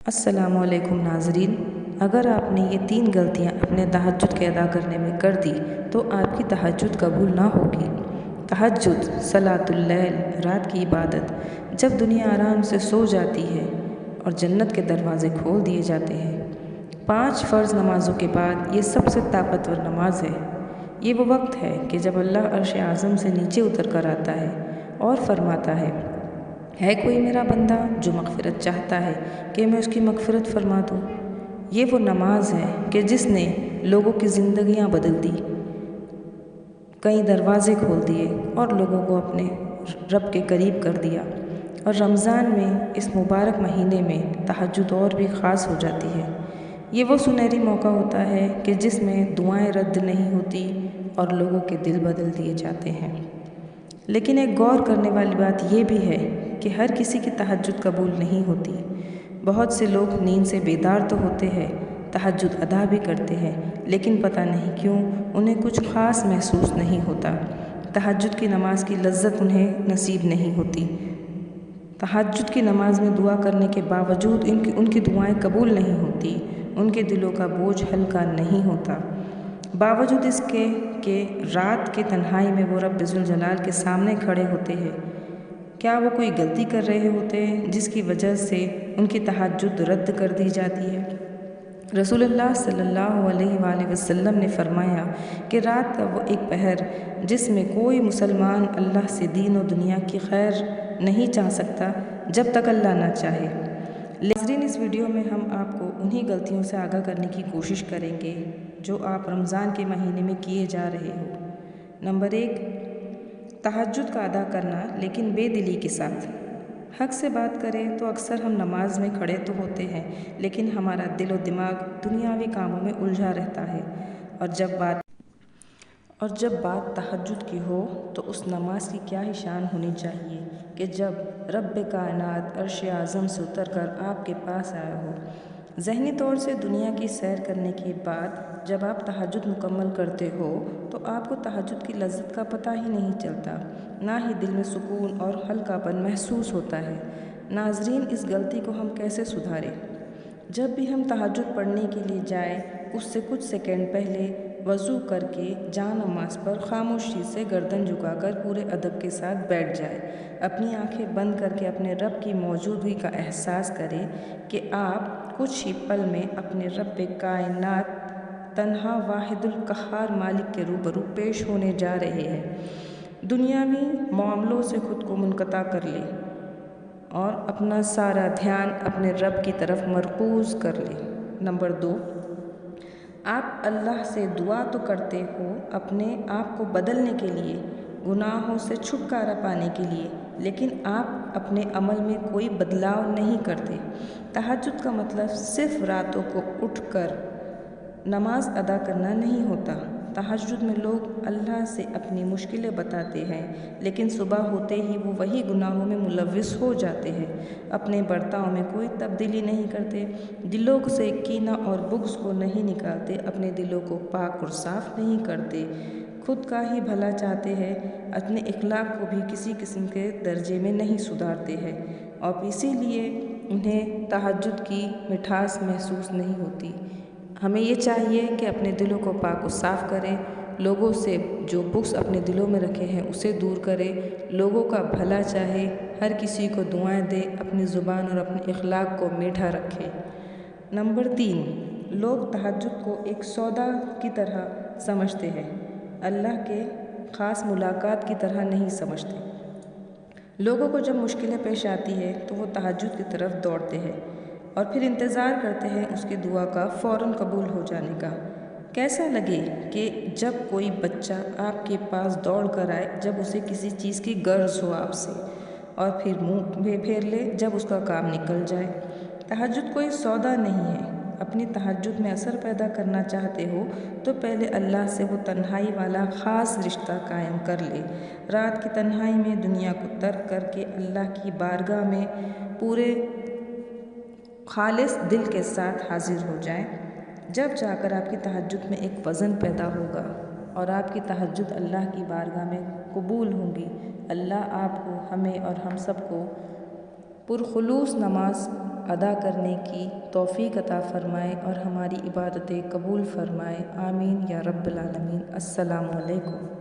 السلام علیکم ناظرین، اگر آپ نے یہ 3 غلطیاں اپنے تہجد کے ادا کرنے میں کر دی تو آپ کی تہجد قبول نہ ہوگی۔ تہجد، صلاۃ اللیل، رات کی عبادت، جب دنیا آرام سے سو جاتی ہے اور جنت کے دروازے کھول دیے جاتے ہیں۔ 5 فرض نمازوں کے بعد یہ سب سے طاقتور نماز ہے۔ یہ وہ وقت ہے کہ جب اللہ عرش اعظم سے نیچے اتر کر آتا ہے اور فرماتا ہے کوئی میرا بندہ جو مغفرت چاہتا ہے کہ میں اس کی مغفرت فرما دوں۔ یہ وہ نماز ہے کہ جس نے لوگوں کی زندگیاں بدل دی، کئی دروازے کھول دیے اور لوگوں کو اپنے رب کے قریب کر دیا۔ اور رمضان میں اس مبارک مہینے میں تہجد اور بھی خاص ہو جاتی ہے۔ یہ وہ سنہری موقع ہوتا ہے کہ جس میں دعائیں رد نہیں ہوتی اور لوگوں کے دل بدل دیے جاتے ہیں۔ لیکن ایک غور کرنے والی بات یہ بھی ہے کہ ہر کسی کی تہجد قبول نہیں ہوتی۔ بہت سے لوگ نیند سے بیدار تو ہوتے ہیں، تہجد ادا بھی کرتے ہیں، لیکن پتہ نہیں کیوں انہیں کچھ خاص محسوس نہیں ہوتا۔ تہجد کی نماز کی لذت انہیں نصیب نہیں ہوتی۔ تہجد کی نماز میں دعا کرنے کے باوجود ان کی دعائیں قبول نہیں ہوتی، ان کے دلوں کا بوجھ ہلکا نہیں ہوتا۔ باوجود اس کے کہ رات کی تنہائی میں وہ رب ذوالجلال کے سامنے کھڑے ہوتے ہیں، کیا وہ کوئی غلطی کر رہے ہوتے ہیں جس کی وجہ سے ان کی تہجد رد کر دی جاتی ہے؟ رسول اللہ صلی اللہ علیہ وآلہ وسلم نے فرمایا کہ رات کا وہ ایک پہر جس میں کوئی مسلمان اللہ سے دین و دنیا کی خیر نہیں چاہ سکتا جب تک اللہ نہ چاہے۔ ناظرین، اس ویڈیو میں ہم آپ کو انہی غلطیوں سے آگاہ کرنے کی کوشش کریں گے جو آپ رمضان کے مہینے میں کیے جا رہے ہو۔ نمبر 1، تہجد کا ادا کرنا لیکن بے دلی کے ساتھ۔ حق سے بات کریں تو اکثر ہم نماز میں کھڑے تو ہوتے ہیں لیکن ہمارا دل و دماغ دنیاوی کاموں میں الجھا رہتا ہے، اور جب بات تہجد کی ہو تو اس نماز کی کیا ہی شان ہونی چاہیے کہ جب رب کائنات عرش اعظم سے اتر کر آپ کے پاس آیا ہو۔ ذہنی طور سے دنیا کی سیر کرنے کے بعد جب آپ تہجد مکمل کرتے ہو تو آپ کو تہجد کی لذت کا پتہ ہی نہیں چلتا، نہ ہی دل میں سکون اور ہلکا پن محسوس ہوتا ہے۔ ناظرین، اس غلطی کو ہم کیسے سدھاریں؟ جب بھی ہم تہجد پڑھنے کے لیے جائیں، اس سے کچھ سیکنڈ پہلے وضو کر کے جا نماز پر خاموشی سے گردن جھکا کر پورے ادب کے ساتھ بیٹھ جائیں۔ اپنی آنکھیں بند کر کے اپنے رب کی موجودگی کا احساس کریں کہ آپ کچھ ہی پل میں اپنے رب کائنات تنہا واحد القہار مالک کے روبرو پیش ہونے جا رہے ہیں۔ دنیاوی معاملوں سے خود کو منقطع کر لیں اور اپنا سارا دھیان اپنے رب کی طرف مرکوز کر لیں۔ نمبر 2، آپ اللہ سے دعا تو کرتے ہو اپنے آپ کو بدلنے کے لیے، گناہوں سے چھٹکارا پانے کے لیے، لیکن آپ اپنے عمل میں کوئی بدلاؤ نہیں کرتے۔ تہجد کا مطلب صرف راتوں کو اٹھ کر نماز ادا کرنا نہیں ہوتا۔ تہجد میں لوگ اللہ سے اپنی مشکلیں بتاتے ہیں لیکن صبح ہوتے ہی وہ وہی گناہوں میں ملوث ہو جاتے ہیں، اپنے برتاؤ میں کوئی تبدیلی نہیں کرتے، دلوں سے کینہ اور بغض کو نہیں نکالتے، اپنے دلوں کو پاک اور صاف نہیں کرتے، خود کا ہی بھلا چاہتے ہیں، اپنے اخلاق کو بھی کسی قسم کے درجے میں نہیں سدھارتے ہیں، اور اسی لیے انہیں تہجد کی مٹھاس محسوس نہیں ہوتی۔ ہمیں یہ چاہیے کہ اپنے دلوں کو پاک و صاف کریں، لوگوں سے جو بغض اپنے دلوں میں رکھے ہیں اسے دور کریں، لوگوں کا بھلا چاہے، ہر کسی کو دعائیں دے، اپنی زبان اور اپنے اخلاق کو میٹھا رکھے۔ نمبر 3، لوگ تہجد کو ایک سودا کی طرح سمجھتے ہیں، اللہ کے خاص ملاقات کی طرح نہیں سمجھتے۔ لوگوں کو جب مشکلیں پیش آتی ہیں تو وہ تہجد کی طرف دوڑتے ہیں اور پھر انتظار کرتے ہیں اس کی دعا کا فوراً قبول ہو جانے کا۔ کیسا لگے کہ جب کوئی بچہ آپ کے پاس دوڑ کر آئے جب اسے کسی چیز کی غرض ہو آپ سے، اور پھر منہ پھیر لے جب اس کا کام نکل جائے۔ تہجد کوئی سودا نہیں ہے۔ اپنی تہجد میں اثر پیدا کرنا چاہتے ہو تو پہلے اللہ سے وہ تنہائی والا خاص رشتہ قائم کر لے۔ رات کی تنہائی میں دنیا کو ترک کر کے اللہ کی بارگاہ میں پورے خالص دل کے ساتھ حاضر ہو جائیں، جب جا کر آپ کی تہجد میں ایک وزن پیدا ہوگا اور آپ کی تہجد اللہ کی بارگاہ میں قبول ہوں گی۔ اللہ آپ کو، ہمیں اور ہم سب کو پرخلوص نماز ادا کرنے کی توفیق عطا فرمائے اور ہماری عبادتیں قبول فرمائے، آمین یا رب العالمین۔ السلام علیکم۔